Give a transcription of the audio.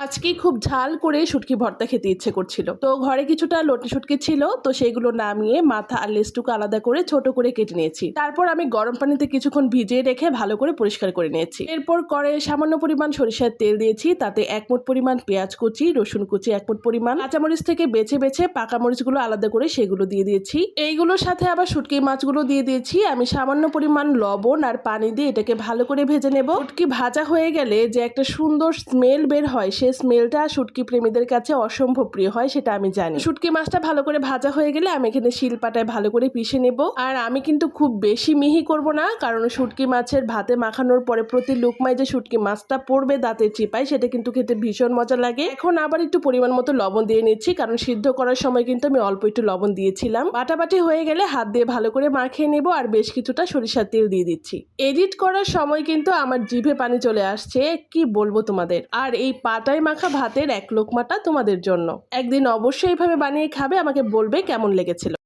আজকে খুব ঝাল করে শুটকি ভর্তা খেতে ইচ্ছে করছিল, তো ঘরে কিছুটা লটে শুটকি ছিল, তো সেগুলো নামিয়ে মাথা আর লেজটুকু আলাদা করে ছোট করে কেটে নিয়েছি। তারপর আমি গরম পানিতে কিছুক্ষণ ভিজিয়ে রেখে ভালো করে পরিষ্কার করে নিয়েছি। এরপর কড়াইয়ে সামান্য পরিমাণ সরিষার তেল দিয়েছি, তাতে 1 মুঠ পরিমাণ পেঁয়াজ কুচি, রসুন কুচি 1 মুঠ পরিমাণ, কাঁচামরিচ থেকে বেছে বেছে পাকা মরিচগুলো আলাদা করে সেগুলো দিয়ে দিয়েছি। এইগুলোর সাথে আবার শুটকি মাছগুলো দিয়ে দিয়েছি। আমি সামান্য পরিমাণ লবণ আর পানি দিয়ে এটাকে ভালো করে ভেজে নেব। শুটকি ভাজা হয়ে গেলে যে একটা সুন্দর স্মেল বের হয়, সেই স্মেলটা শুটকি প্রেমীদের কাছে অসম্ভব প্রিয় হয়, সেটা আমি জানি। শুটকি মাছটা ভালো করে ভাজা হয়ে গেলে আমি এখানে শিলপাটায় ভালো করে পিষে নেব। আর আমি কিন্তু খুব বেশি মিহি করব না, কারণ শুটকি মাছের ভাতে মাখানোর পরে প্রতি লুকমায় যে শুটকি মাছটা পড়বে দাঁতের চিপায়, সেটা কিন্তু খেতে ভীষণ মজা লাগে। এখন আবার একটু পরিমাণ মতো লবণ দিয়ে নিচ্ছি, কারণ সিদ্ধ করার সময় কিন্তু আমি অল্প একটু লবণ দিয়েছিলাম। বাটাবাটি হয়ে গেলে হাত দিয়ে ভালো করে মাখিয়ে নেব, আর বেশ কিছুটা সরিষার তেল দিয়ে দিচ্ছি। এডিট করার সময় কিন্তু আমার জিভে পানি চলে আসছে, কি বলবো তোমাদের। আর এই পাটায় মাখা ভাতের 1 লোকমাটা তোমাদের জন্য। একদিন অবশ্যই এইভাবে বানিয়ে খাবে, আমাকে বলবে কেমন লেগেছিল।